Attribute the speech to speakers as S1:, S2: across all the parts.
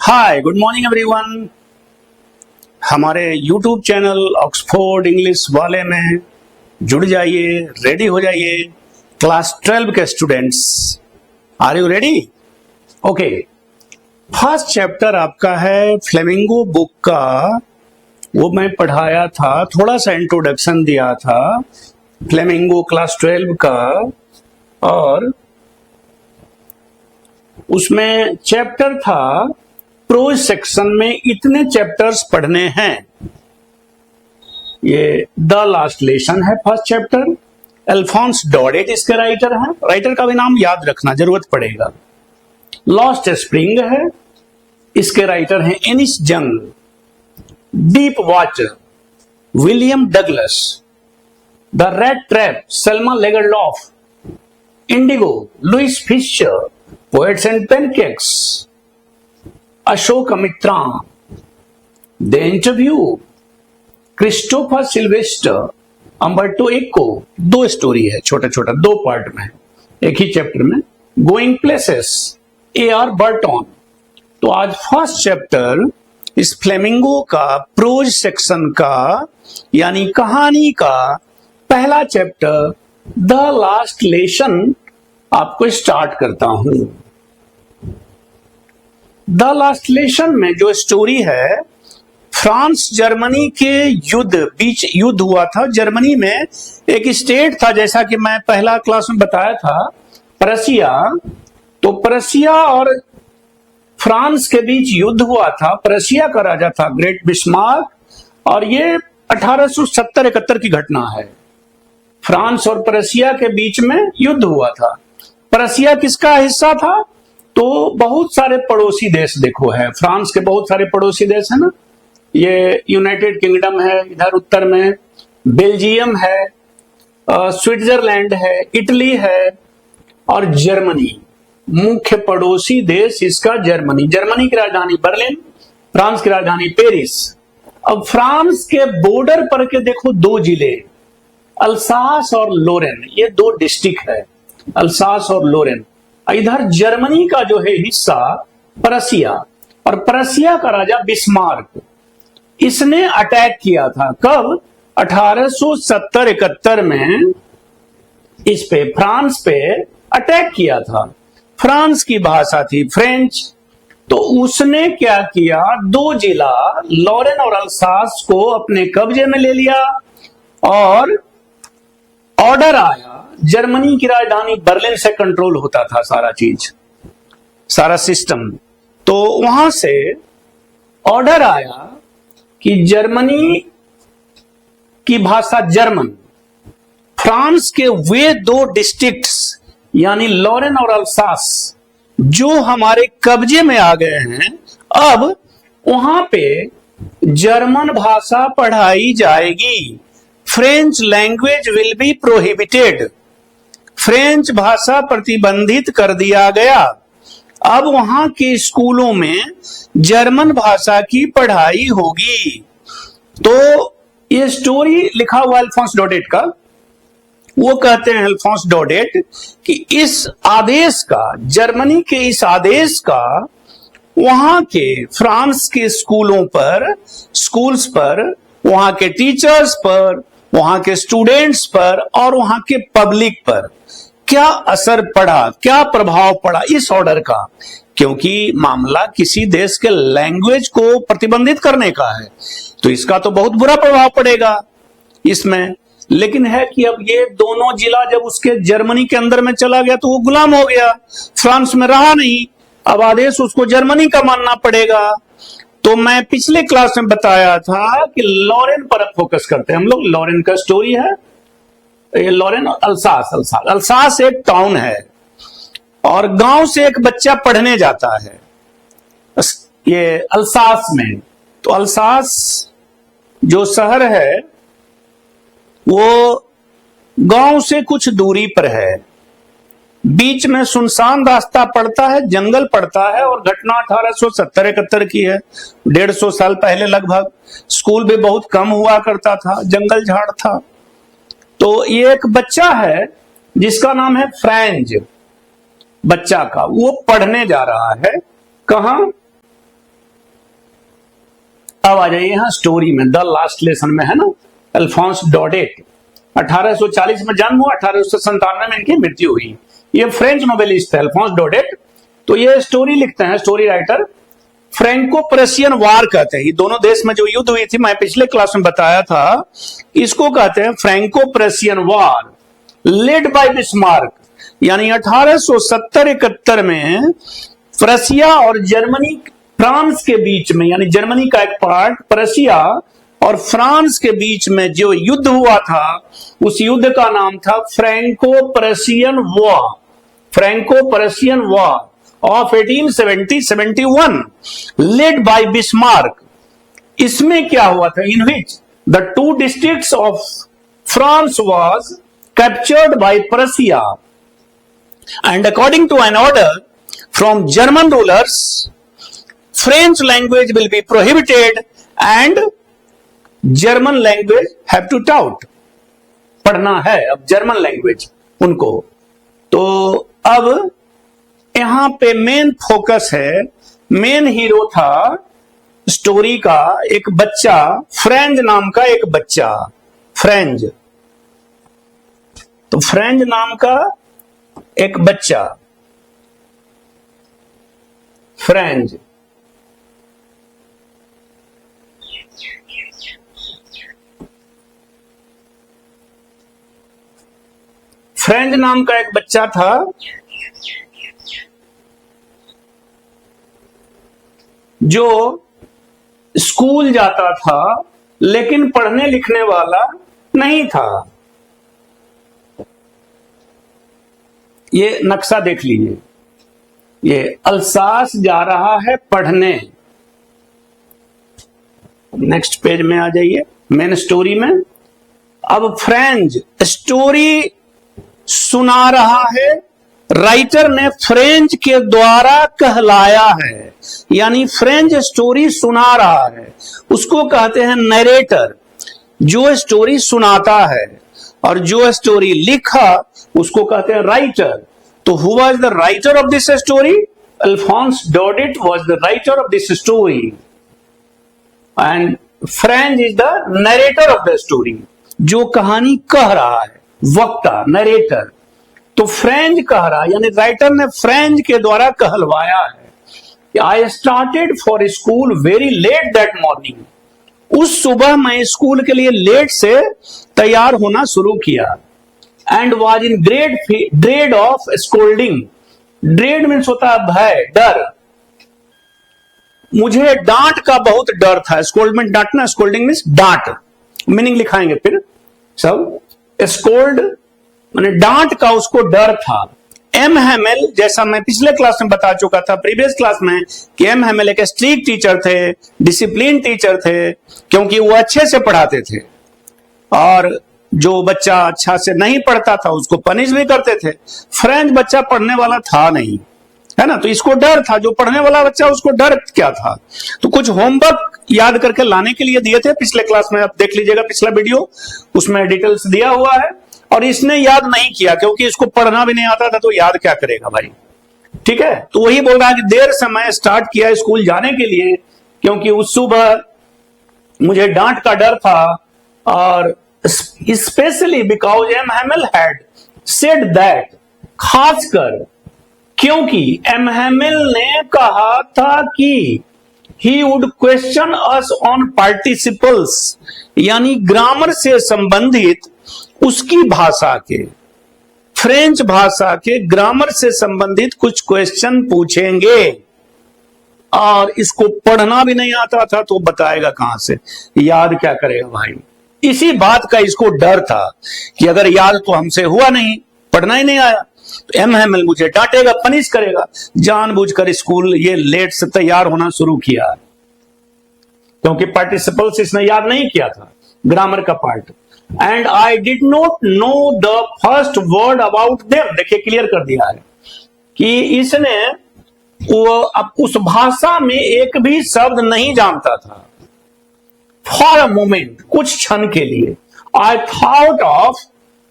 S1: हाय, good morning everyone. हमारे YouTube channel Oxford English वाले में जुड़ जाइए, रेडी हो जाइए। क्लास 12 के students, are you ready? Okay, first chapter आपका है फ्लेमिंगो बुक का। वो मैं पढ़ाया था, थोड़ा सा इंट्रोडक्शन दिया था फ्लेमिंगो क्लास 12 का, और उसमें चैप्टर था प्रोज सेक्शन में इतने चैप्टर्स पढ़ने हैं। ये द लास्ट लेसन है फर्स्ट चैप्टर। अल्फोंस डॉडेट इसके राइटर हैं, राइटर का भी नाम याद रखना जरूरत पड़ेगा। लॉस्ट स्प्रिंग है, इसके राइटर हैं Anees Jung. Deep water William Douglas. The rattrap Selma Lagerlof. Indigo Louis Fischer. Poets and pancakes Asokamitran. The interview Christopher Silvester. Umberto Eco. दो स्टोरी है, छोटा छोटा, दो पार्ट में, एक ही चैप्टर में। Going places A.R. बर्टन। तो आज फर्स्ट चैप्टर इस फ्लेमिंगो का प्रोज सेक्शन का यानी कहानी का पहला चैप्टर द लास्ट लेसन आपको स्टार्ट करता हूं। द लास्ट लेसन में जो स्टोरी है, फ्रांस जर्मनी के बीच युद्ध हुआ था। जर्मनी में एक स्टेट था, जैसा कि मैं पहला क्लास में बताया था, प्रशिया। तो प्रशिया और फ्रांस के बीच युद्ध हुआ था। प्रशिया का राजा था ग्रेट बिस्मार्क, और ये 1870-71 की घटना है। फ्रांस और प्रशिया के बीच में युद्ध हुआ था। प्रशिया किसका हिस्सा था? तो बहुत सारे पड़ोसी देश देखो है, फ्रांस के बहुत सारे पड़ोसी देश है ना। ये यूनाइटेड किंगडम है, इधर उत्तर में बेल्जियम है, स्विट्जरलैंड है, इटली है, और जर्मनी। मुख्य पड़ोसी देश इसका जर्मनी। जर्मनी की राजधानी बर्लिन, फ्रांस की राजधानी पेरिस। अब फ्रांस के बॉर्डर पर के देखो दो जिले, अल्सास और लोरेन, ये दो डिस्ट्रिक्ट है, अल्सास और लोरेन। इधर जर्मनी का जो है हिस्सा प्रशिया, और प्रशिया का राजा बिस्मार्क, इसने अटैक किया था। कब? 1870-71 में इस पे, फ्रांस पे अटैक किया था। फ्रांस की भाषा थी फ्रेंच। तो उसने क्या किया, दो जिला लोरेन और अल्सास को अपने कब्जे में ले लिया, और ऑर्डर आया, जर्मनी की राजधानी बर्लिन से कंट्रोल होता था सारा चीज, सारा सिस्टम। तो वहां से ऑर्डर आया कि जर्मनी की भाषा जर्मन, फ्रांस के वे दो डिस्ट्रिक्ट्स यानी लोरेन और अल्सास जो हमारे कब्जे में आ गए हैं, अब वहां पे जर्मन भाषा पढ़ाई जाएगी। French language will be prohibited. French भाषा प्रतिबंधित कर दिया गया। अब वहां के स्कूलों में जर्मन भाषा की पढ़ाई होगी। तो ये स्टोरी लिखा हुआ अल्फोंस डॉडेट का। वो कहते हैं अल्फोंस डॉडेट कि इस आदेश का, जर्मनी के इस आदेश का वहां के फ्रांस के स्कूल्स पर, वहां के टीचर्स पर, वहां के स्टूडेंट्स पर और वहां के पब्लिक पर क्या असर पड़ा, क्या प्रभाव पड़ा इस ऑर्डर का। क्योंकि मामला किसी देश के लैंग्वेज को प्रतिबंधित करने का है, तो इसका तो बहुत बुरा प्रभाव पड़ेगा इसमें। लेकिन है कि अब ये दोनों जिला जब उसके जर्मनी के अंदर में चला गया तो वो गुलाम हो गया, फ्रांस में रहा नहीं। अब आदेश उसको जर्मनी का मानना पड़ेगा। तो मैं पिछले क्लास में बताया था कि लोरेन पर फोकस करते हैं हम लोग। लोरेन का स्टोरी है ये, लोरेन और अल्सास एक टाउन है, और गांव से एक बच्चा पढ़ने जाता है ये अल्सास में। तो अल्सास जो शहर है वो गांव से कुछ दूरी पर है। बीच में सुनसान रास्ता पड़ता है, जंगल पड़ता है, और घटना 1870-71 की है, 150 साल पहले लगभग। स्कूल भी बहुत कम हुआ करता था, जंगल झाड़ था। तो ये एक बच्चा है जिसका नाम है फ्रेंच, बच्चा का, वो पढ़ने जा रहा है। कहां? अब आ जाइए यहाँ स्टोरी में, द लास्ट लेसन में है ना, अल्फोंस डोडेट 1840 में जन्म हुआ, 1897 में इनकी मृत्यु हुई। ये फ्रेंच नोवेलिस्ट है अल्फोंस डोडेट। तो ये स्टोरी लिखते हैं, स्टोरी राइटर। फ्रेंको प्रशियन वार कहते हैं, ये दोनों देश में जो युद्ध हुई थी, मैं पिछले क्लास में बताया था, इसको कहते हैं Franco Prussian war, lead by Bismarck. यानी 1870-71 में प्रशिया और जर्मनी, फ्रांस के बीच में, यानी जर्मनी का एक पार्ट प्रशिया और फ्रांस के बीच में जो युद्ध हुआ था, उस युद्ध का नाम था Franco Prussian war, Franco Prussian war of 1870-71 led by Bismarck. इसमें क्या हुआ था, in which the 2 districts of France was captured by Prussia and according to an order from German rulers French language will be prohibited and German language have to taught, पढ़ना है अब German language उनको। तो अब यहां पे main focus है, main hero था स्टोरी का एक बच्चा, फ्रेंज नाम का एक बच्चा, फ्रेंज। तो फ्रेंज नाम का एक बच्चा, फ्रेंज, फ्रेंज नाम का एक बच्चा था जो स्कूल जाता था लेकिन पढ़ने लिखने वाला नहीं था। ये नक्शा देख लीजिए, ये अल्सास जा रहा है पढ़ने। नेक्स्ट पेज में आ जाइए, मेन स्टोरी में। अब फ्रेंच स्टोरी सुना रहा है, राइटर ने फ्रेंच के द्वारा कहलाया है, यानी फ्रेंच स्टोरी सुना रहा है, उसको कहते हैं नरेटर, जो स्टोरी सुनाता है। और जो स्टोरी लिखा उसको कहते हैं राइटर। तो who was the writer of this story? Alphonse Daudet was the writer of this story and French is the narrator of the story, जो कहानी कह रहा है, वक्ता, नरेटर। तो फ्रेंच कह रहा, यानी राइटर ने फ्रेंच के द्वारा कहलवाया है। I started for school very let that morning, उस सुबह मैं स्कूल के लिए लेट से तैयार होना शुरू किया। And was in great dread of scolding, dread means होता है भय, डर। मुझे डांट का बहुत डर था। स्कोल्ड में डांटना, स्कोल्डिंग मीन्स डांट, मीनिंग लिखाएंगे फिर सब। स्कोल्ड माने डांट का उसको डर था। एम हेमेल, जैसा मैं पिछले क्लास में बता चुका था, प्रीवियस क्लास में, कि एम हेमेल एक स्ट्रिक्ट टीचर थे, डिसिप्लिन टीचर थे, क्योंकि वो अच्छे से पढ़ाते थे और जो बच्चा अच्छा से नहीं पढ़ता था उसको पनिश भी करते थे। फ्रेंच बच्चा पढ़ने वाला था नहीं, है ना, तो इसको डर था। जो पढ़ने वाला बच्चा उसको डर क्या था? तो कुछ होमवर्क याद करके लाने के लिए दिए थे पिछले क्लास में, आप देख लीजिएगा पिछला वीडियो, उसमें डिटेल्स दिया हुआ है। और इसने याद नहीं किया क्योंकि इसको पढ़ना भी नहीं आता था, तो याद क्या करेगा भाई, ठीक है। तो वही बोल रहा है कि देर से मैं स्टार्ट किया स्कूल जाने के लिए, क्योंकि उस सुबह मुझे डांट का डर था, और especially because M Hamel had said that, खासकर क्योंकि एम हेमेल ने कहा था कि he would question us on participles, यानी ग्रामर से संबंधित उसकी भाषा के, फ्रेंच भाषा के ग्रामर से संबंधित कुछ क्वेश्चन पूछेंगे। और इसको पढ़ना भी नहीं आता था तो बताएगा कहां से, याद क्या करेगा भाई। इसी बात का इसको डर था कि अगर याद तो हमसे हुआ नहीं, पढ़ना ही नहीं आया, तो एम हेमेल मुझे डांटेगा, पनिश करेगा। जानबूझकर स्कूल ये लेट से तैयार होना शुरू किया, क्योंकि पार्टिसिपल्स इसने याद नहीं किया था, ग्रामर का part. And I did not know the first word about them, देखिए क्लियर कर दिया है कि इसने वो अब उस भाषा में एक भी शब्द नहीं जानता था। फॉर अ मोमेंट, कुछ क्षण के लिए, I thought of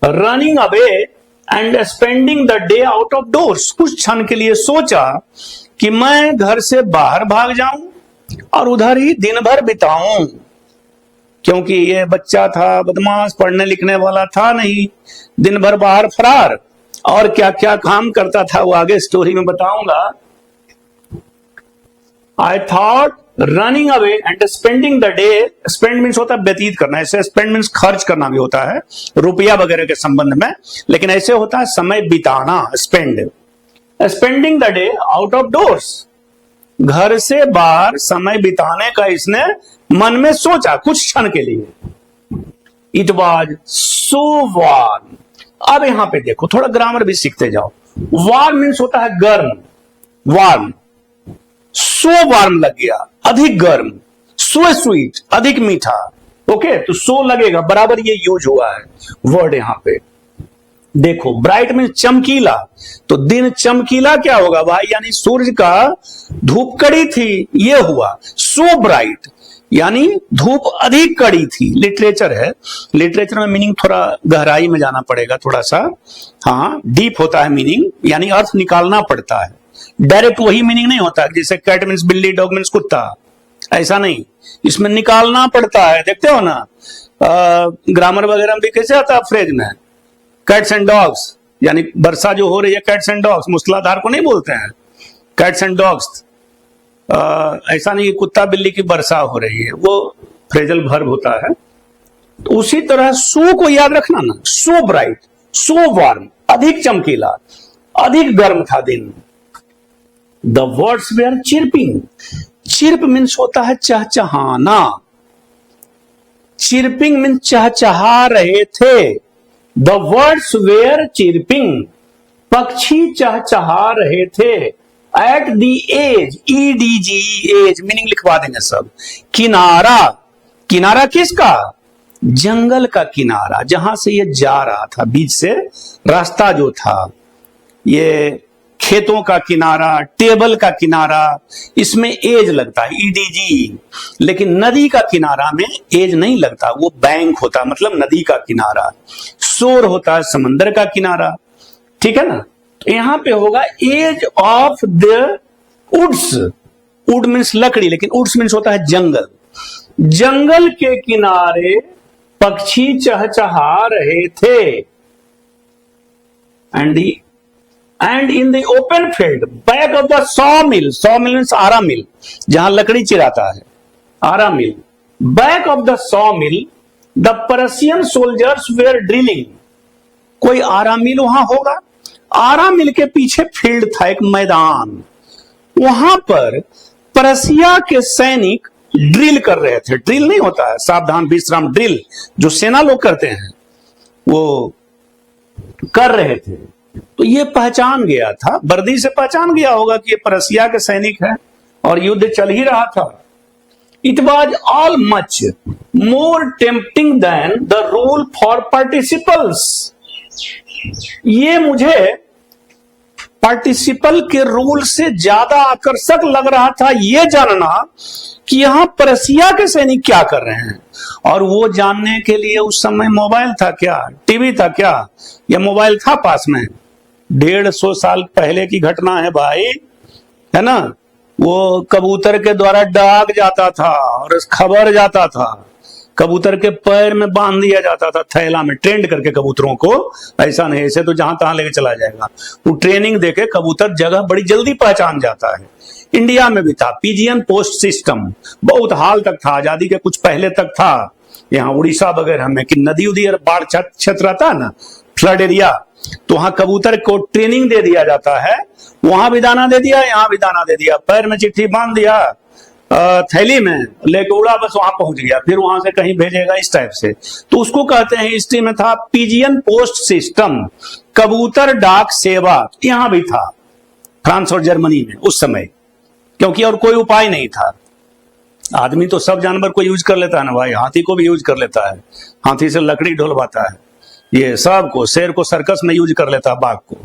S1: running away and spending the day out of doors, कुछ क्षण के लिए सोचा कि मैं घर से बाहर भाग जाऊं और उधर ही दिन भर बिताऊं, क्योंकि ये बच्चा था बदमाश, पढ़ने लिखने वाला था नहीं, दिन भर बाहर फरार, और क्या क्या काम करता था वो आगे स्टोरी में बताऊंगा। I thought running away and spending the day, spend means होता है व्यतीत करना, ऐसे स्पेंड मीन्स खर्च करना भी होता है रुपया वगैरह के संबंध में, लेकिन ऐसे होता है समय बिताना, spend, spending the day out of doors, घर से बाहर समय बिताने का इसने मन में सोचा कुछ क्षण के लिए। इट वॉज सो वार्म, अब यहां पे देखो थोड़ा ग्रामर भी सीखते जाओ। वार्म मीन्स होता है गर्म, वार्म, सो वार्म लग गया, अधिक गर्म, सो स्वीट, अधिक मीठा, ओके, तो सो लगेगा बराबर ये यूज हुआ है वर्ड यहां पे। देखो ब्राइट मीन्स चमकीला, तो दिन चमकीला क्या होगा भाई, यानी सूर्य का धूप कड़ी थी, ये हुआ सो ब्राइट, यानी धूप अधिक कड़ी थी। लिटरेचर है, लिटरेचर में मीनिंग थोड़ा गहराई में जाना पड़ेगा थोड़ा सा, हाँ डीप होता है मीनिंग, यानी अर्थ निकालना पड़ता है, डायरेक्ट वही मीनिंग नहीं होता जैसे कैट मीन्स बिल्ली, डॉग मीन्स कुत्ता, ऐसा नहीं, इसमें निकालना पड़ता है। देखते हो ना ग्रामर वगैरह में भी कैसे आता है फ्रेज में, कैट्स एंड डॉग्स, यानी वर्षा जो हो रही है कैट्स एंड डॉग्स, मूसलाधार को नहीं बोलते हैं कैट्स एंड डॉग्स, ऐसा नहीं कुत्ता बिल्ली की वर्षा हो रही है, वो फ्रेजल वर्ब होता है। तो उसी तरह सो को याद रखना ना, सो ब्राइट, सो वार्म, अधिक चमकीला, अधिक गर्म था दिन। The words were chirping, chirp means होता है चहचहाना, चिरपिंग मीन्स चहचहा रहे थे। द वर्ड्स वेयर चिरपिंग, पक्षी चहचहा रहे थे। At the edge, EDG, edge meaning लिखवा देंगे सब। किनारा, किनारा किसका, जंगल का किनारा, जहां से ये जा रहा था, बीच से रास्ता जो था, ये खेतों का किनारा, टेबल का किनारा, इसमें एज लगता है EDG, लेकिन नदी का किनारा में एज नहीं लगता, वो बैंक होता, मतलब नदी का किनारा। शोर होता है समंदर का किनारा, ठीक है ना। तो यहां पे होगा edge of the woods, wood means लकड़ी, लेकिन वुड्स मीन्स होता है जंगल, जंगल के किनारे पक्षी चहचहा रहे थे। And in the open field back of the saw mill, saw mill means आरा मिल, जहां लकड़ी चिराता है, आरा mill, back of the saw mill the Persian soldiers were drilling, कोई आरा मिल वहां होगा, आरा मिल के पीछे फील्ड था, एक मैदान, वहां पर पर्शिया के सैनिक ड्रिल कर रहे थे। ड्रिल नहीं होता है सावधान विश्राम, ड्रिल जो सेना लोग करते हैं वो कर रहे थे। तो ये पहचान गया था, वर्दी से पहचान गया होगा कि ये पर्शिया के सैनिक है और युद्ध चल ही रहा था। It was all much more tempting than the rule for participles, ये मुझे पार्टिसिपल के रूल से ज्यादा आकर्षक लग रहा था ये जानना कि यहां पर्शिया के सैनिक क्या कर रहे हैं, और वो जानने के लिए उस समय मोबाइल था क्या, टीवी था क्या, या मोबाइल था पास में। 150 साल पहले की घटना है भाई, है ना। वो कबूतर के द्वारा डाक जाता था और खबर जाता था, कबूतर के पैर में बांध दिया जाता था थैला में, ट्रेंड करके कबूतरों को, ऐसा नहीं ऐसे तो जहां तहां लेके चला जाएगा, वो ट्रेनिंग देके कबूतर जगह बड़ी जल्दी पहचान जाता है। इंडिया में भी था पिजियन पोस्ट सिस्टम, बहुत हाल तक था, आजादी के कुछ पहले तक था, यहाँ उड़ीसा वगैरह में कि नदी उदी बाढ़ क्षेत्र आता है ना, फ्लड एरिया, तो वहां कबूतर को ट्रेनिंग दे दिया जाता है, वहां भी दाना दे दिया, यहां भी दाना दे दिया, पैर में चिट्ठी बांध दिया, थैली में लेके उड़ा, बस वहां पहुंच गया, फिर वहां से कहीं भेजेगा, इस टाइप से। तो उसको कहते हैं, हिस्ट्री में था पिजियन पोस्ट सिस्टम, कबूतर डाक सेवा, यहां भी था फ्रांस और जर्मनी में उस समय, क्योंकि और कोई उपाय नहीं था। आदमी तो सब जानवर को यूज कर लेता है ना भाई, हाथी को भी यूज कर लेता है, हाथी से लकड़ी ढोलवाता है, ये सब को, शेर को सर्कस में यूज कर लेता है, बाघ को,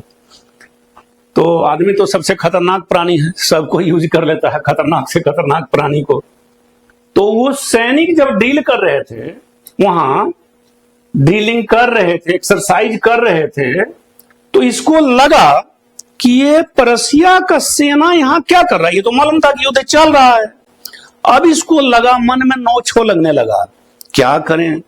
S1: तो आदमी तो सबसे खतरनाक प्राणी है, सबको यूज कर लेता है, खतरनाक से खतरनाक प्राणी को। तो वो सैनिक जब डील कर रहे थे, वहां ड्रिलिंग कर रहे थे, एक्सरसाइज कर रहे थे, तो इसको लगा कि ये पर्शिया का सेना यहां क्या कर रहा है, ये तो मालूम था कि युद्ध चल रहा है, अब इसको लगा, मन में नौछो लगने लगा, क्या करें।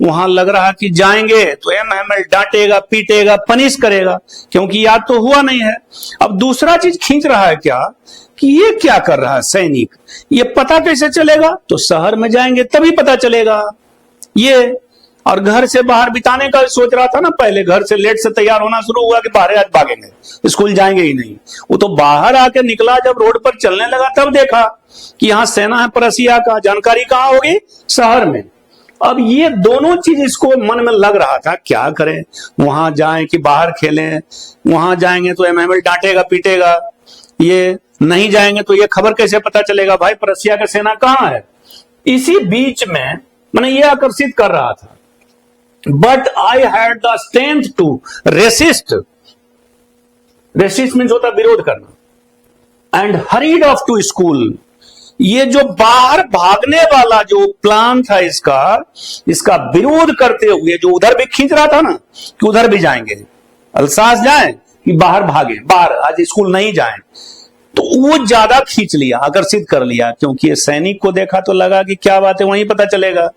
S1: वहां लग रहा कि जाएंगे तो एमएमएल डांटेगा, पीटेगा, पनिश करेगा, क्योंकि याद तो हुआ नहीं है। अब दूसरा चीज खींच रहा है क्या, कि ये क्या कर रहा है सैनिक, ये पता कैसे चलेगा, तो शहर में जाएंगे तभी पता चलेगा ये। और घर से बाहर बिताने का सोच रहा था ना, पहले घर से लेट से तैयार होना शुरू हुआ कि बाहर आज भागेंगे, स्कूल जाएंगे ही नहीं। वो तो बाहर आके निकला, जब रोड पर चलने लगा तब देखा कि यहाँ सेना है परसिया का, जानकारी कहाँ होगी, शहर में। अब ये दोनों चीज इसको मन में लग रहा था, क्या करें, वहां जाएं कि बाहर खेलें, वहां जाएंगे तो एमएमएल डांटेगा पीटेगा, ये नहीं जाएंगे तो ये खबर कैसे पता चलेगा भाई परसिया का सेना कहाँ है। इसी बीच में मैंने ये आकर्षित कर रहा था, but I had the strength to resist. Resist means होता विरोध करना। And hurried off to school. ये जो बाहर भागने वाला जो प्लान था इसका विरोध करते हुए, जो उधर भी खींच रहा था ना कि उधर भी जाएंगे, अल्सास जाएं कि बाहर भागे, बाहर आज स्कूल नहीं जाएं, तो वो ज्यादा खींच लिया, आकर्षित कर लिया, क्योंकि ये सैनिक को देखा तो लगा कि क्या बात है, वहीं पता चलेगा।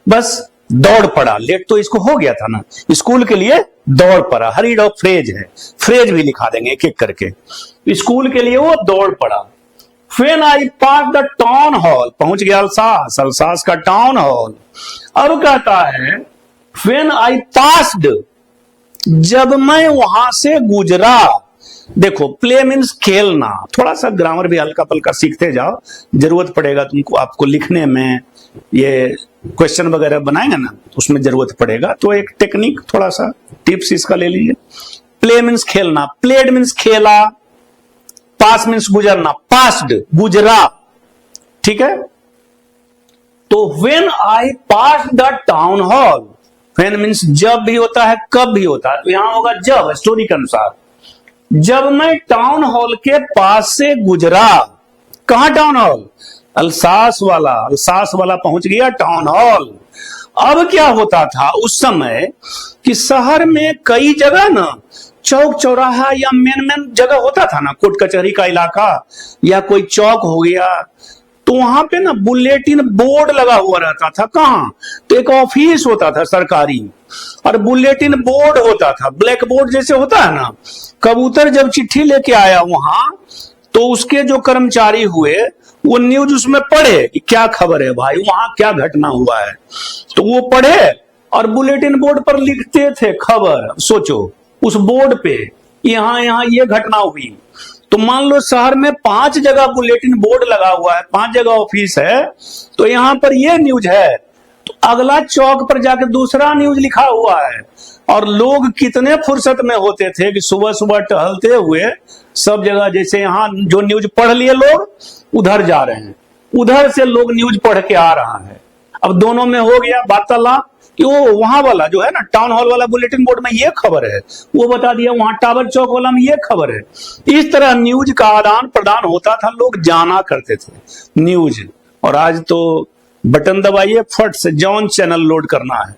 S1: बस दौड़ पड़ा, लेट तो इसको हो गया था ना, स्कूल के लिए दौड़ पड़ा। हरीड ऑफ फ्रेज है, फ्रेज भी लिखा देंगे एक एक करके। स्कूल के लिए वो दौड़ पड़ा। When I passed the town hall, पहुंच गया अल्सास, अल्सास का टाउन हॉल। अब कहता है when I passed, जब मैं वहां से गुजरा। देखो प्ले मीन्स खेलना, थोड़ा सा ग्रामर भी हल्का पल्का सीखते जाओ, जरूरत पड़ेगा तुमको, आपको लिखने में ये क्वेश्चन वगैरह बनाएंगे ना, उसमें जरूरत पड़ेगा, तो एक टेक्निक थोड़ा सा टिप्स इसका ले लीजिए। प्ले मीन्स खेलना, प्लेड मीन्स खेला, पास मीन्स गुजरना, पास्ड गुजरा, ठीक है। तो when I pass the town hall, when means जब भी होता है, कब भी होता है, तो यहां होगा जब, स्टोरी के अनुसार। जब मैं टाउन हॉल के पास से गुजरा, कहां टाउन हॉल, अल्सास वाला पहुंच गया टाउन हॉल। अब क्या होता था उस समय कि शहर में कई जगह ना चौक चौराहा या मेन जगह होता था ना, कोर्ट कचहरी का इलाका या कोई चौक हो गया, तो वहां पे ना बुलेटिन बोर्ड लगा हुआ रहता था। कहां, तो एक ऑफिस होता था सरकारी, और बुलेटिन बोर्ड होता था, ब्लैक बोर्ड जैसे होता है ना। कबूतर जब चिट्ठी लेके आया वहां, तो उसके जो कर्मचारी हुए वो न्यूज उसमें पढ़े कि क्या खबर है भाई, वहां क्या घटना हुआ है, तो वो पढ़े और बुलेटिन बोर्ड पर लिखते थे खबर। सोचो उस बोर्ड पे यहां ये घटना हुई, तो मान लो शहर में 5 जगह बुलेटिन बोर्ड लगा हुआ है, 5 जगह ऑफिस है, तो यहां पर ये न्यूज है, तो अगला चौक पर जाकर दूसरा न्यूज लिखा हुआ है। और लोग कितने फुर्सत में होते थे कि सुबह सुबह टहलते हुए सब जगह, जैसे यहाँ जो न्यूज पढ़ लिए लोग उधर जा रहे हैं, उधर से लोग न्यूज पढ़ के आ रहा है। अब दोनों में हो गया वार्तालाप कि वो वहां वाला जो है ना टाउन हॉल वाला बुलेटिन बोर्ड में ये खबर है, वो बता दिया वहां टावर चौक वाला में ये खबर है। इस तरह न्यूज का आदान प्रदान होता था, लोग जाना करते थे न्यूज। और आज तो बटन दबाइए, फट से जॉन चैनल लोड करना है,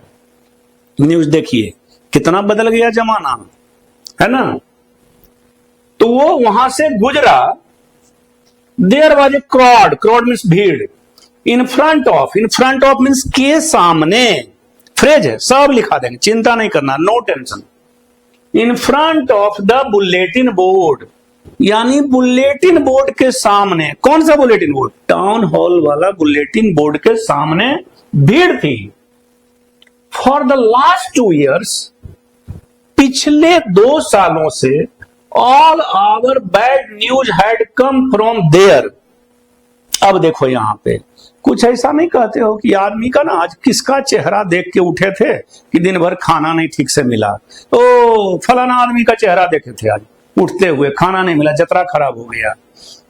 S1: न्यूज देखिए, कितना बदल गया जमाना, है ना। तो वो वहां से गुजरा। There was a crowd, crowd means भीड़। इन फ्रंट ऑफ मीन्स के सामने, फ्रेज है, सब लिखा देंगे, चिंता नहीं करना, no tension. In front of the bulletin board, यानी बुलेटिन बोर्ड के सामने। कौन सा बुलेटिन बोर्ड, टाउन हॉल वाला बुलेटिन बोर्ड के सामने भीड़ थी। फॉर द लास्ट 2 years, पिछले 2 सालों से all our bad news had come from there. अब देखो यहां पे कुछ ऐसा नहीं कहते हो कि आदमी का ना आज किसका चेहरा देख के उठे थे कि दिन भर खाना नहीं ठीक से मिला, ओ फलाना आदमी का चेहरा देखे थे आज उठते हुए, खाना नहीं मिला, जतरा खराब हो गया,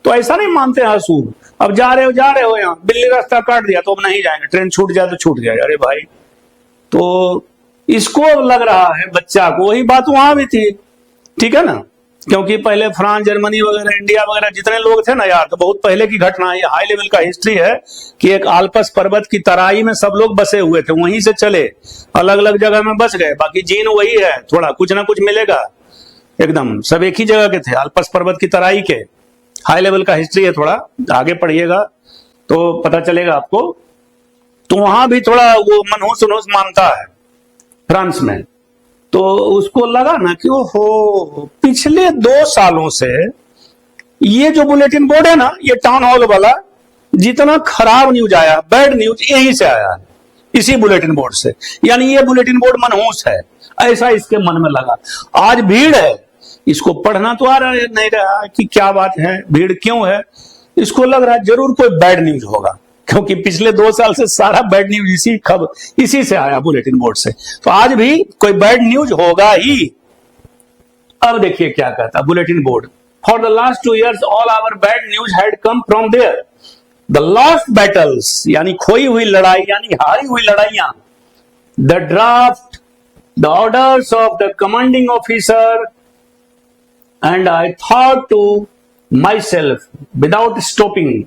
S1: तो ऐसा नहीं मानते हसूर। अब जा रहे हो यहाँ, बिल्ली रास्ता काट दिया तो अब नहीं जाएंगे, ट्रेन छूट जाए तो छूट जाए, अरे भाई। तो इसको लग रहा है बच्चा को, वही बात वहां भी थी, ठीक है ना, क्योंकि पहले फ्रांस, जर्मनी वगैरह, इंडिया वगैरह जितने लोग थे ना यार, तो बहुत पहले की घटना है, हाई लेवल का हिस्ट्री है कि एक आल्पस पर्वत की तराई में सब लोग बसे हुए थे, वहीं से चले, अलग अलग जगह में बस गए, बाकी जीन वही है, थोड़ा कुछ ना कुछ मिलेगा, एकदम सब एक ही जगह के थे, आल्पस पर्वत की तराई के। हाई लेवल का हिस्ट्री है, थोड़ा आगे पढ़िएगा तो पता चलेगा आपको। तो वहां भी थोड़ा वो मनहूस उनहूस मानता है फ्रांस में। तो उसको लगा ना कि ओहो, पिछले 2 सालों से ये जो बुलेटिन बोर्ड है ना, ये टाउन हॉल वाला, जितना खराब न्यूज आया, बैड न्यूज यहीं से आया है, इसी बुलेटिन बोर्ड से। यानी ये बुलेटिन बोर्ड मनहूस है, ऐसा इसके मन में लगा। आज भीड़ है, इसको पढ़ना तो आ रहा नहीं रहा कि क्या बात है, भीड़ क्यों है। इसको लग रहा है जरूर कोई बैड न्यूज होगा, क्योंकि पिछले 2 साल से सारा बैड न्यूज इसी से आया, बुलेटिन बोर्ड से। तो आज भी कोई बैड न्यूज होगा ही। अब देखिए क्या कहता bulletin board. For the last 2 years all our bad news had come from there. The lost battles, यानी खोई हुई लड़ाई, यानी हारी हुई लड़ाइयां, the draft, the orders of the commanding officer, and I thought to myself without stopping.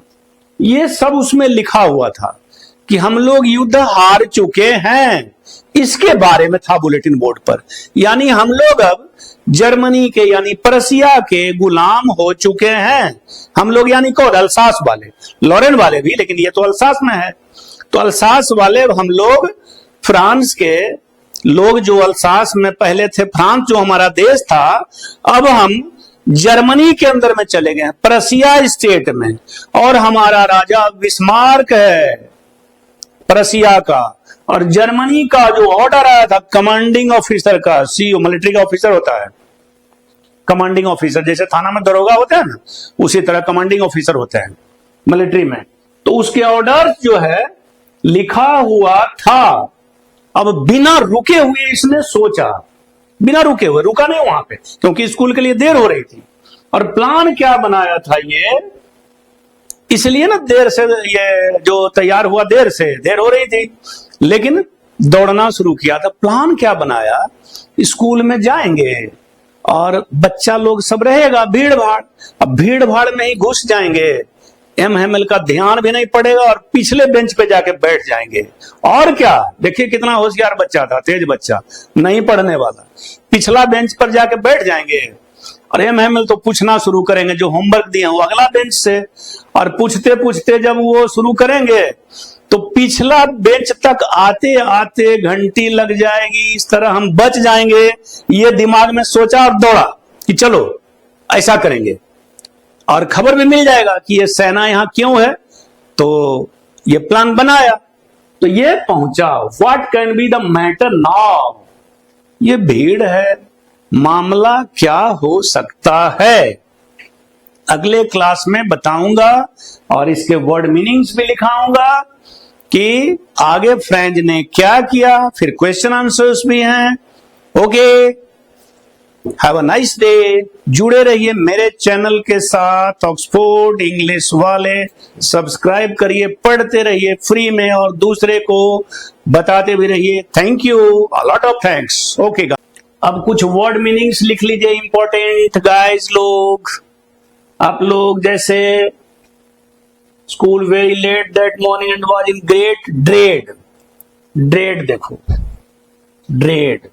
S1: ये सब उसमें लिखा हुआ था कि हम लोग युद्ध हार चुके हैं, इसके बारे में था बुलेटिन बोर्ड पर। यानी हम लोग अब जर्मनी के, यानी प्रसिया के गुलाम हो चुके हैं हम लोग। यानी कौन? अल्सास वाले, लॉरेन वाले भी, लेकिन ये तो अल्सास में है। तो अल्सास वाले हम लोग, फ्रांस के लोग जो अल्सास में पहले थे, फ्रांस जो हमारा देश था, अब हम जर्मनी के अंदर में चले गए, प्रसिया स्टेट में। और हमारा राजा बिस्मार्क है प्रसिया का, और जर्मनी का जो ऑर्डर आया था कमांडिंग ऑफिसर का, सीओ मिलिट्री का ऑफिसर होता है कमांडिंग ऑफिसर, जैसे थाना में दरोगा होते हैं ना, उसी तरह कमांडिंग ऑफिसर होते हैं मिलिट्री में। तो उसके ऑर्डर जो है लिखा हुआ था। अब बिना रुके हुए इसने सोचा, बिना रुके हुए, रुका नहीं वहां पे, क्योंकि स्कूल के लिए देर हो रही थी। और प्लान क्या बनाया था ये, इसलिए ना देर से ये जो तैयार हुआ, देर हो रही थी, लेकिन दौड़ना शुरू किया था। प्लान क्या बनाया, स्कूल में जाएंगे और बच्चा लोग सब रहेगा, भीड़ भाड़, अब भीड़ भाड़ में ही घुस जाएंगे, एमएमएल का ध्यान भी नहीं पड़ेगा और पिछले बेंच पे जाके बैठ जाएंगे। और क्या, देखिए कितना होशियार बच्चा था, तेज बच्चा, नहीं पढ़ने वाला, पिछला बेंच पर जाके बैठ जाएंगे और एमएमएल तो पूछना शुरू करेंगे, जो होमवर्क दिए वो अगला बेंच से। और पूछते पूछते जब वो शुरू करेंगे तो पिछला बेंच तक आते आते घंटी लग जाएगी, इस तरह हम बच जाएंगे। ये दिमाग में सोचा और दौड़ा कि चलो ऐसा करेंगे, और खबर भी मिल जाएगा कि ये सेना यहां क्यों है। तो ये प्लान बनाया, तो ये पहुंचा, what can be the matter now, ये भीड़ है, मामला क्या हो सकता है, अगले क्लास में बताऊंगा और इसके वर्ड मीनिंग्स भी लिखाऊंगा कि आगे फ्रेंच ने क्या किया, फिर क्वेश्चन आंसर्स भी हैं। Okay, have a nice day. जुड़े रहिए मेरे चैनल के साथ, ऑक्सफोर्ड इंग्लिश वाले, सब्सक्राइब करिए, पढ़ते रहिए फ्री में और दूसरे को बताते भी रहिए। Thank you, a lot of thanks. Okay, अब कुछ वर्ड मीनिंग्स लिख लीजिए इंपॉर्टेंट गाइस लोग। आप लोग जैसे school very let that morning and was in great dread. Dread देखो, ड्रेड,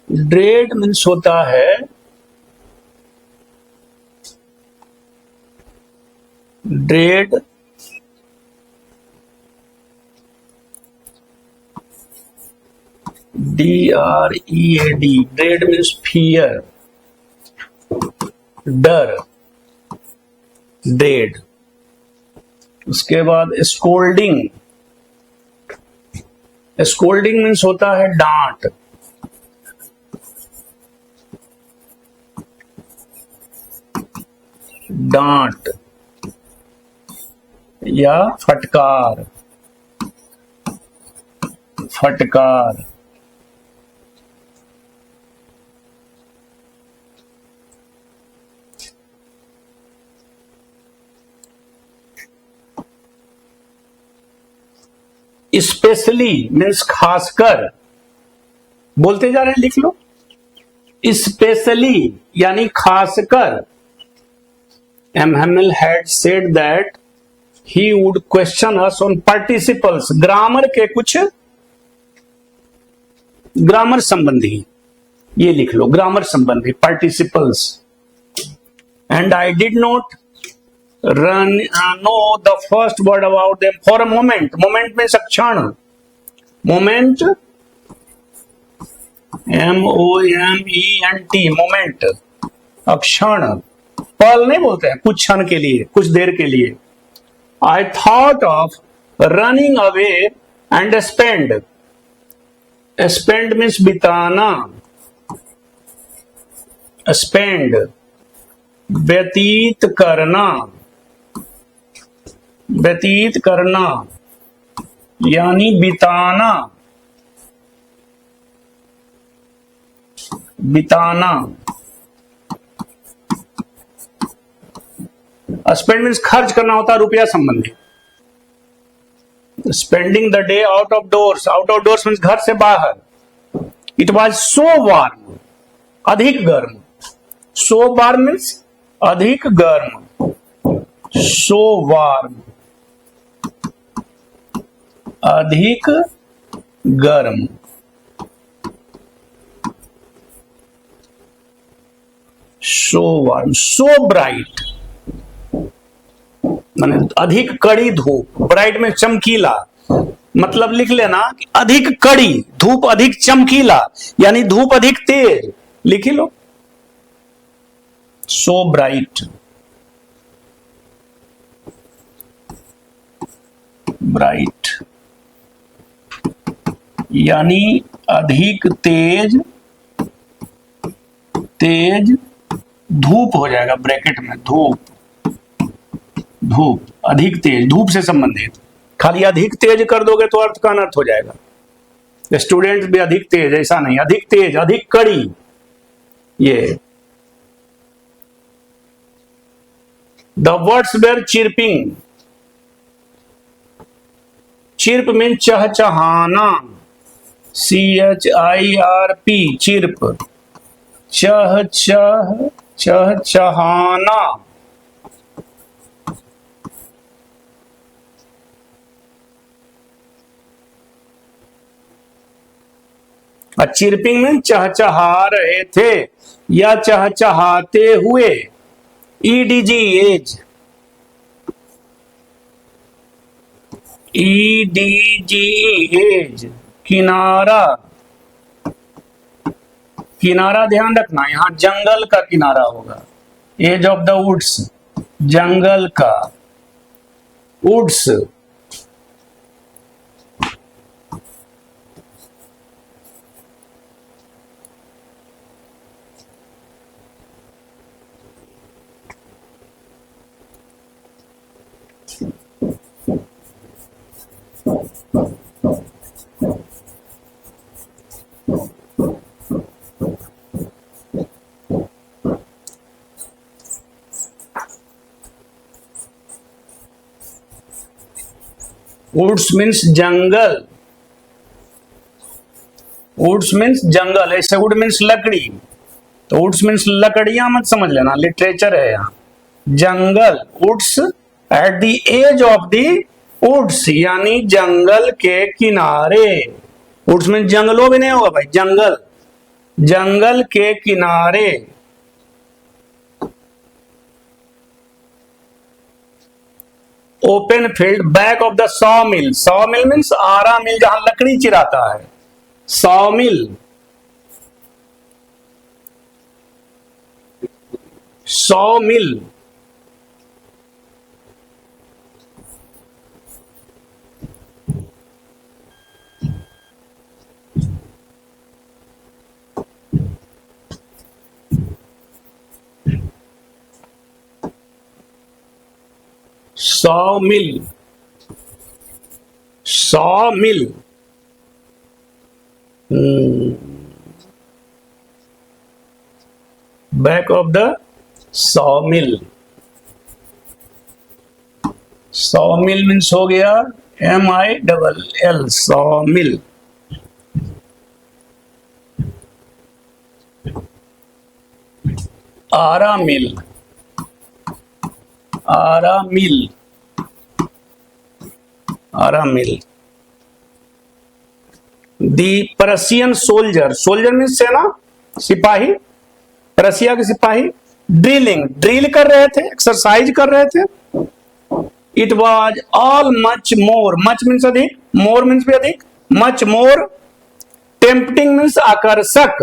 S1: ड्रेड मीन्स होता है dread DREAD, dread means fear, डर, ड्रेड। उसके बाद स्कोल्डिंग, स्कोल्डिंग मीन्स होता है डांट, डांट या फटकार, फटकार। स्पेशली मीन्स खासकर, बोलते जा रहे हैं, लिख लो, स्पेशली यानी खासकर। MML had said that he would question us on participles, grammar के कुछ, ग्रामर संबंधी, ये लिख लो, ग्रामर संबंधी participles. And I did not run, know the first word about them. For a moment, moment means a क्षण, moment, moment, moment, a क्षण, पल नहीं बोलते हैं, कुछ क्षण के लिए, कुछ देर के लिए. I thought of running away and spend. Spend means बिताना, spend, व्यतीत करना, व्यतीत करना यानी बिताना, बिताना. स्पेंड मीन्स खर्च करना होता है, रुपया संबंधी. Spending the day out of doors. Out of doors means घर से बाहर. इट वॉज सो वार्म, अधिक गर्म. सो वार्म मीन्स अधिक गर्म. सो वार्म, अधिक गर्म. So warm. सो ब्राइट माने अधिक कड़ी धूप. ब्राइट में चमकीला, मतलब लिख लेना कि अधिक कड़ी धूप, अधिक चमकीला यानी धूप अधिक तेज. लिख लो, सो ब्राइट, ब्राइट यानी अधिक तेज, तेज धूप हो जाएगा ब्रैकेट में. धूप, धूप अधिक तेज, धूप से संबंधित. खाली अधिक तेज कर दोगे तो अर्थ का अनर्थ हो जाएगा. स्टूडेंट भी अधिक तेज, ऐसा नहीं. अधिक तेज, अधिक कड़ी. ये the words were chirping. Chirp mean चहचहाना. CHIRP, chirp. चह चह चहचहाना. चिरपिंग में चहचहा रहे थे या चहचहाते हुए. EDG, edge. EDG, edge. किनारा. किनारा ध्यान रखना, यहां जंगल का किनारा होगा. एज ऑफ द वुड्स, जंगल का. वुड्स, वुड्स मीन्स जंगल. वुड्स मीन्स जंगल. ऐसे वुड मीन्स लकड़ी, तो वुड्स मीन्स लकड़ियां मत समझ लेना, लिटरेचर है यहाँ. जंगल, woods at the edge of the woods यानी जंगल के किनारे. वुड्स मीन्स जंगलों भी नहीं होगा भाई, जंगल. जंगल के किनारे. Open field, back of the saw mill. Saw mill means आरा मिल, जहां लकड़ी चिराता है. Saw mill, saw mill. Saw mill, saw mill. Back of the saw mill. Saw mill means हो गया MILL, सॉ मिल. आरा मिल, आरा mill, आरा mill. The Persian soldier. Soldier means सेना, सिपाही. रसिया के सिपाही. ड्रिलिंग, ड्रिल कर रहे थे, एक्सरसाइज कर रहे थे. It was all much more, much means अधिक, मोर मीन्स भी अधिक, मच मोर टेम्पटिंग मीन्स आकर्षक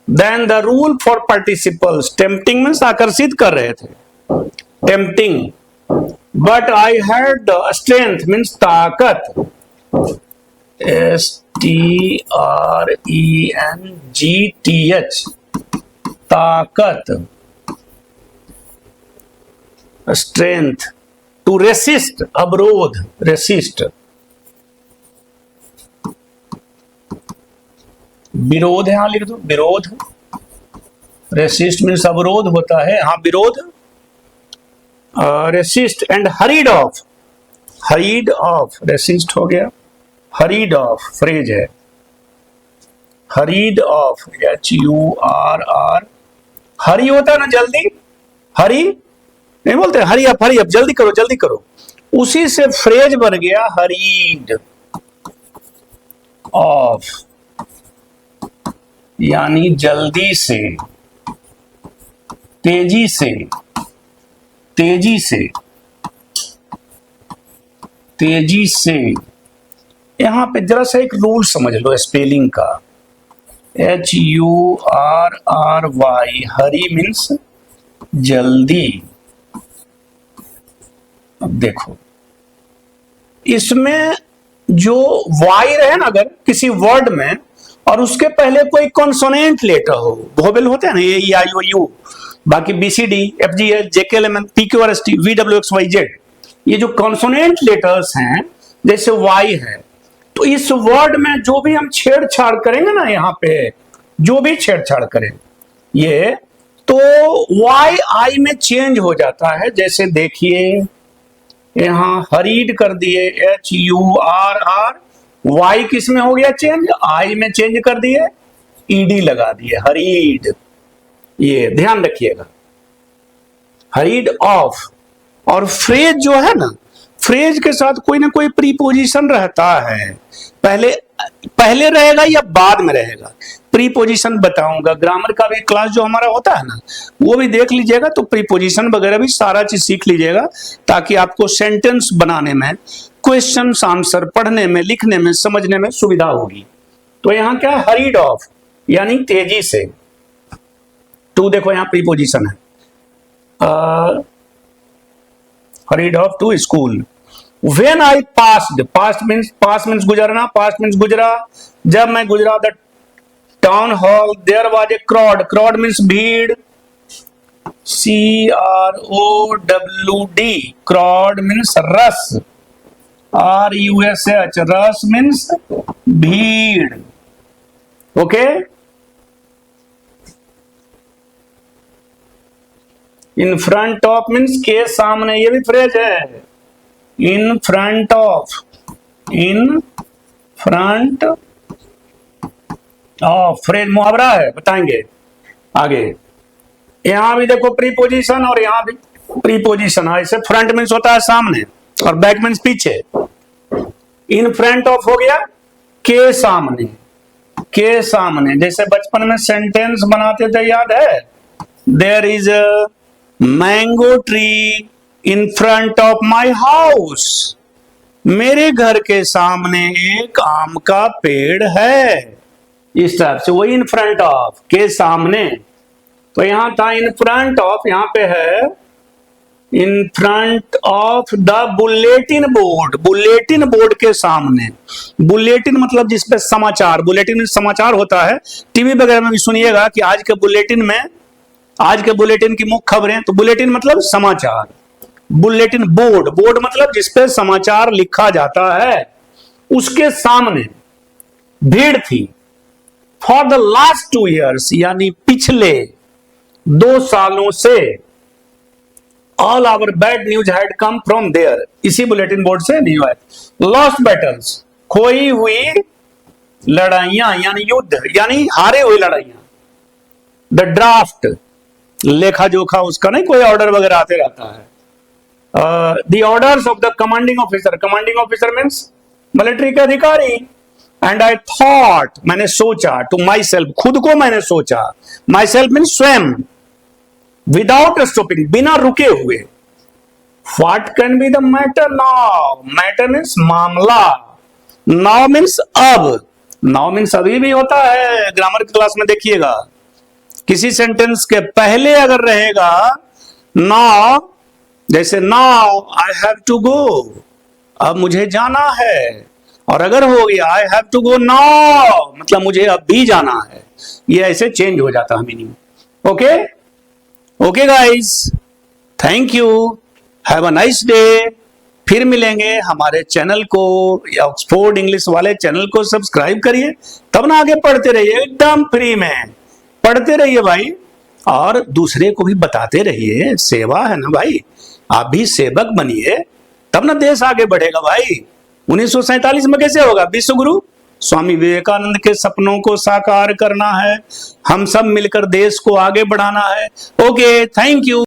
S1: than the rule for participles, tempting means आकर्षित कर रहे थे, tempting, but I had the strength means ताकत, STRENGTH ताकत, स्ट्रेंथ, टू रेसिस्ट अवरोध, रेसिस्ट विरोध, यहां लिख दो विरोध, रेसिस्ट मीन्स अवरोध होता है, हाँ विरोध, resist and hurried off, hurried off resist हो गया, हरीड ऑफ फ्रेज है, हरीड ऑफ HURR, हरी होता है ना जल्दी, हरी नहीं बोलते, हरी अप जल्दी करो जल्दी करो, उसी से फ्रेज बन गया हरीड ऑफ, यानी जल्दी से, तेजी से, तेजी से, तेजी से। यहां पे जरा सा एक रूल समझ लो स्पेलिंग का, HURRY, हरी मीन्स जल्दी। अब देखो इसमें जो वाई रहे ना अगर किसी वर्ड में और उसके पहले कोई कॉन्सोनेंट लेटर हो, वोवेल होते हैं ना AEIOU, बाकी BCD FGH JKLM PQRST VWXYZ, ये जो कॉन्सोनेंट लेटर्स हैं जैसे वाई है, तो इस वर्ड में जो भी हम छेड़छाड़ करेंगे ना, यहां पे जो भी छेड़छाड़ करें ये, तो वाई आई में चेंज हो जाता है। जैसे देखिए यहां हरीड कर दिए HURR, वाई किस में हो गया चेंज, आई में चेंज कर दिए, ED लगा दिए, हरीड, ये ध्यान रखिएगा, हरीड ऑफ। और फ्रेज जो है ना, फ्रेज के साथ कोई ना कोई प्रीपोजिशन रहता है, पहले रहेगा या बाद में रहेगा, प्रीपोजिशन बताऊंगा, ग्रामर का भी क्लास जो हमारा होता है ना वो भी देख लीजिएगा, तो प्रीपोजिशन वगैरह भी सारा चीज सीख लीजिएगा, ताकि आपको सेंटेंस बनाने में, क्वेश्चन आंसर पढ़ने में, लिखने में, समझने में सुविधा होगी। तो यहां क्या है, हरीड ऑफ यानी तेजी से, टू देखो यहां प्रीपोजिशन है, hurried off to school. When I passed, past means गुजरना, past means गुजरा, जब मैं गुजरा the town hall, there was a crowd, crowd means भीड़, CROWD, crowd means रस, RUSH, रस means भीड़, okay. In front of means के सामने, ये भी फ्रेज है, in front of, in front of, phrase मुहावरा है, बताएंगे आगे। यहां भी देखो प्रीपोजिशन और यहां भी प्रीपोजिशन है, इसे फ्रंट मीन्स होता है सामने और बैक मीन्स पीछे। इन फ्रंट ऑफ हो गया के सामने, के सामने, जैसे बचपन में सेंटेंस बनाते थे याद है, there is a mango tree in front of my house, मेरे घर के सामने एक आम का पेड़ है, इस तरह से, वही इन फ्रंट ऑफ, के सामने। तो यहां था इन फ्रंट ऑफ, यहां पे है इन front of the bulletin board, bulletin board के सामने, बुलेटिन मतलब जिसपे समाचार, बुलेटिन में समाचार होता है, टीवी वगैरह में भी सुनिएगा कि आज के बुलेटिन में, आज के बुलेटिन की मुख्य खबरें, तो बुलेटिन मतलब समाचार, बुलेटिन बोर्ड, बोर्ड मतलब जिसपे समाचार लिखा जाता है, उसके सामने भीड़ थी। फॉर द लास्ट 2 years, यानी पिछले 2 सालों से, all our bad news had come from there, इसी बुलेटिन बोर्ड से नहीं हुआ है। लॉस्ट बैटल्स, खोई हुई लड़ाइयां, यानी युद्ध, यानी हारे हुई लड़ाइयां। द ड्राफ्ट, लेखा जोखा उसका नहीं, कोई ऑर्डर वगैरह आते रहता है। The orders of the commanding officer, commanding officer means military के अधिकारी। एंड आई थॉट, मैंने सोचा, टू माई सेल्फ, खुद को मैंने सोचा, माई सेल्फ मीन्स स्वयं, विदाउट स्टॉपिंग, बिना रुके हुए, what can be the matter now? Matter means मामला, नाउ मीन्स अब। नाउ मीन्स अभी भी होता है, ग्रामर क्लास में देखिएगा। किसी सेंटेंस के पहले अगर रहेगा नाउ, जैसे now I have to go, अब मुझे जाना है, और अगर हो गया I have to go now, मतलब मुझे अब भी जाना है, ये ऐसे चेंज हो जाता है meaning. Okay okay guys, thank you, have a nice day. फिर मिलेंगे। हमारे चैनल को या ऑक्सफोर्ड इंग्लिश वाले चैनल को सब्सक्राइब करिए, तब ना आगे पढ़ते रहिए, एकदम फ्री में पढ़ते रहिए भाई, और दूसरे को भी बताते रहिए। सेवा है ना भाई, आप भी सेवक बनिए, तब ना देश आगे बढ़ेगा भाई। 1947 में कैसे होगा? विश्व गुरु स्वामी विवेकानंद के सपनों को साकार करना है, हम सब मिलकर देश को आगे बढ़ाना है। Okay, thank you.